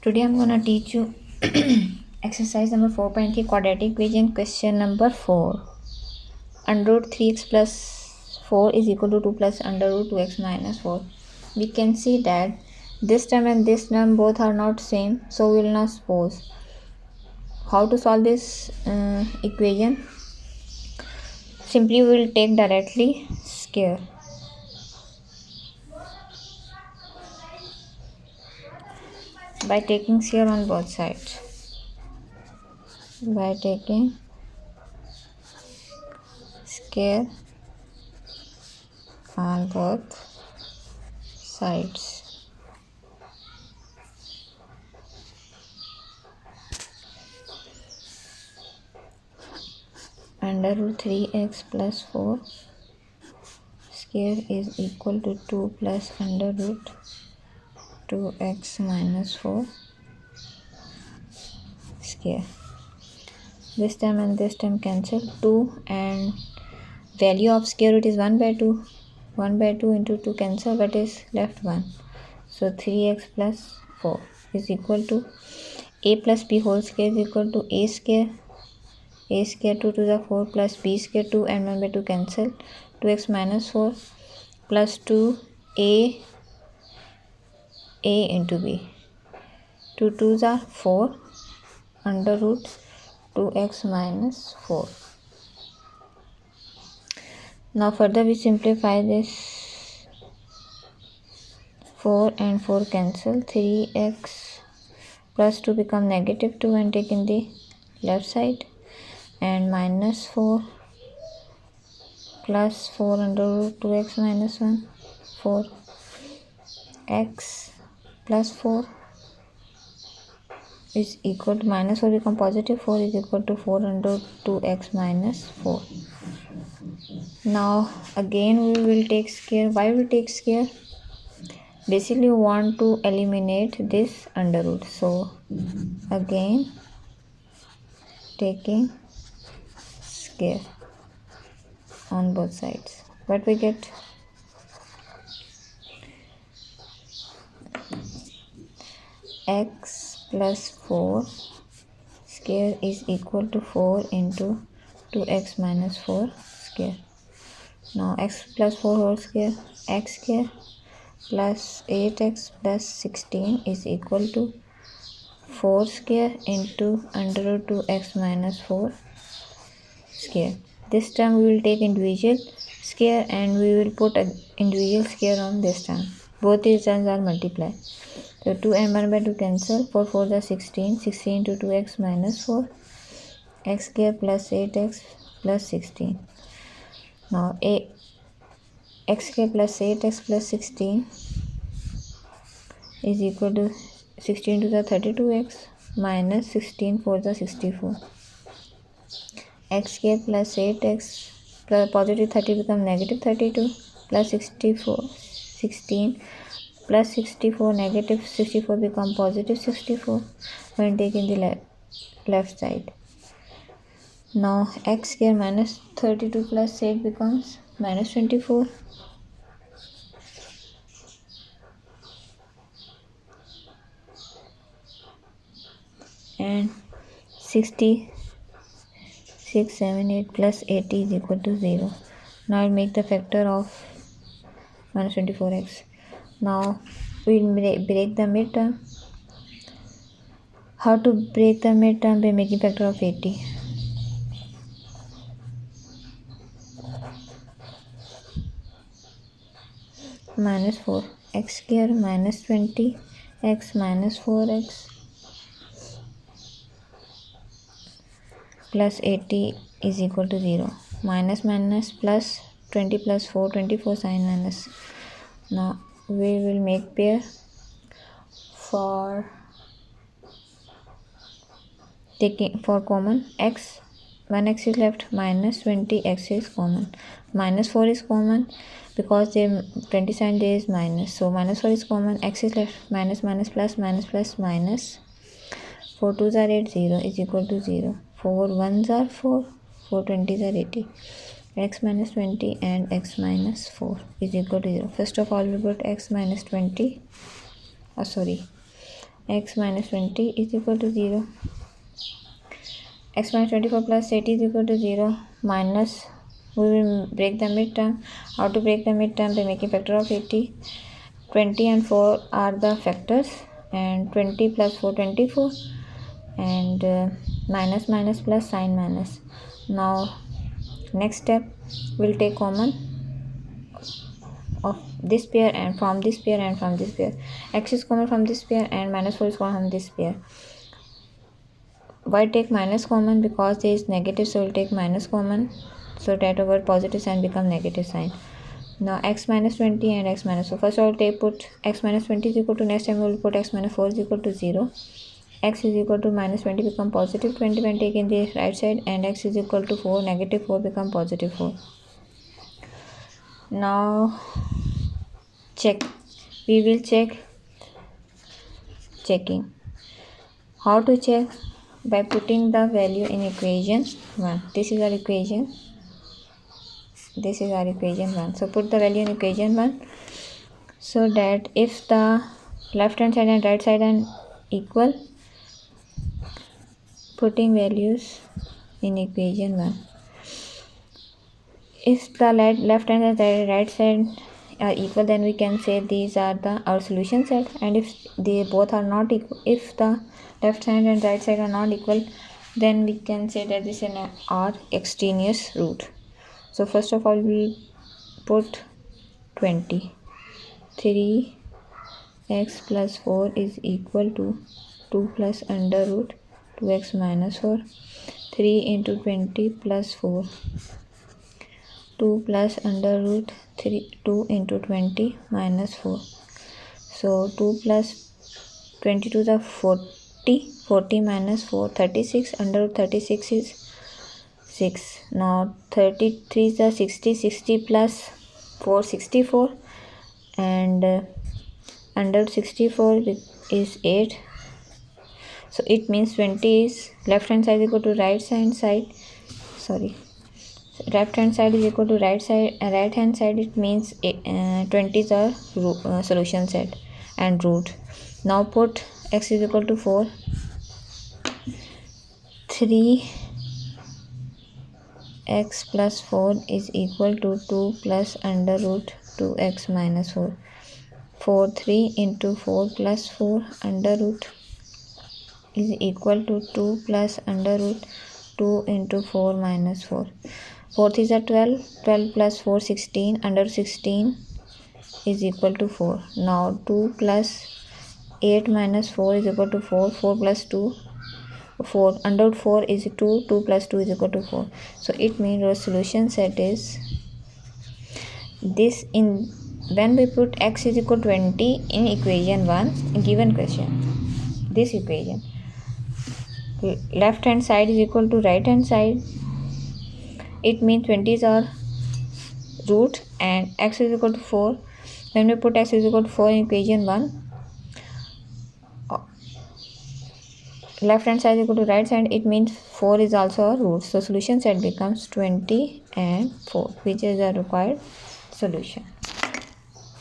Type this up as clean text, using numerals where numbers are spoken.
Today I'm gonna teach you exercise number 4.3 quadratic equation question number 4. Under root 3x plus 4 is equal to 2 plus under root 2x minus 4. We can see that this term and this term both are not same, so we will not suppose. How to solve this equation? Simply we will take directly square. By taking square on both sides. By taking square on both sides. Under root 3x plus 4 square is equal to 2 plus under root 2x minus 4 square. This term and this term cancel. 2 and value of square root is 1 by 2. 1 by 2 into 2 cancel, but is left 1. So 3x plus 4 is equal to a plus b whole square is equal to a square. A square 2 to the 4 plus b square 2 and 1 by 2 cancel. 2x minus 4 plus 2 a into b. 2 2s are 4 under root 2x minus 4. Now further we simplify this. 4 and 4 cancel. 3x plus 2 become negative 2 and take in the left side. And minus 4 plus 4 under root 2x minus 1. 4 x plus 4 is equal to minus 4 become positive 4 is equal to 4 under 2x minus 4. Now again we will take square. Why we take square? Basically we want to eliminate this under root. So again taking square on both sides. What we get? X plus 4 square is equal to 4 into 2x minus 4 square. Now x plus 4 whole square, x square plus 8x plus 16 is equal to 4 square into under root 2x minus 4 square. This term we will take individual square and we will put an individual square on this term. Both these terms are multiplied. So 2 and 1 by 2 cancel. 4 4 are 16. 16 into 2x minus 4. X square plus 8x plus 16. Now x square plus 8x plus 16 is equal to 16 to the 32x minus 16 for the 64. X square plus 8x plus positive 30 become negative 32 plus 16 plus 64 negative 64 become positive 64 when taking the left side. Now x square minus 32 plus 8 becomes minus 24. And 66, 7, 8 plus 80 is equal to 0. Now I'll make the factor of minus 24x. Now we'll break the midterm. How to break the midterm? By making factor of 80. Minus 4 x square minus 20 x minus 4x plus 80 is equal to 0. Minus minus plus 20 plus 4 24 sign minus. Now we will make pair for taking for common x. 1x is left, minus 20x is common, minus 4 is common because there 20 sign there is minus, so minus 4 is common, x is left, minus minus plus minus plus minus 4 2s are 8 0 is equal to 0. 4 1s are 4, 4 20s are 80. X minus 20 and x minus 4 is equal to 0. First of all we put x minus 20 x minus 20 is equal to 0. X minus 24 plus 8 is equal to 0. Minus, we will break the midterm. How to break the midterm? By making factor of 80. 20 and 4 are the factors, and 20 plus 4 24, and minus minus plus sign minus. Now next step, we'll take common of this pair and from this pair and from this pair. X is common from this pair and minus 4 is common from this pair. Why take minus common? Because there is negative, so we'll take minus common, so that our positive sign become negative sign. Now x minus 20 and x minus 4. First I will put x minus 20 is equal to, next time we will put x minus 4 is equal to 0. X is equal to minus 20 become positive 20 when taken in the right side, and x is equal to 4, negative 4 become positive 4. Now check. We will checking. How to check? By putting the value in equation 1. This is our equation. This is our equation 1. So put the value in equation 1, so that if the left hand side and right side are equal, putting values in equation 1. If the left hand and right side are equal, then we can say these are our solution set. And if they both are not equal, if the left hand and right side are not equal, then we can say that this is our extraneous root. So first of all, we put 20. 3x plus 4 is equal to 2 plus under root 2x minus 4. 3 into 20 plus 4. 2 plus under root 2 into 20 minus 4. So 2 plus 20 to the 40. 40 minus 4, 36. Under root 36 is 6. Now 33 is the 60. 60 plus 4, 64. And under root 64 is 8. So it means 20 is left hand side equal to right hand side. Left hand side is equal to right hand side. It means 20 is our solution set and root. Now put x is equal to 4. 3x plus 4 is equal to 2 plus under root 2x minus 4. 3 into 4 plus 4 under root is equal to 2 plus under root 2 into 4 minus 4. 4 is a 12. 12 plus 4, 16. Under 16 is equal to 4. Now 2 plus 8 minus 4 is equal to 4. 4 plus 2, 4. Under 4 is 2. 2 plus 2 is equal to 4. So it means our solution set is this. In when we put x is equal to 20 in equation 1, given question, this equation, left hand side is equal to right hand side, it means 20 is our root and x is equal to 4. When we put x is equal to 4 in equation 1, left hand side is equal to right side, it means 4 is also our root. So solution set becomes 20 and 4, which is the required solution.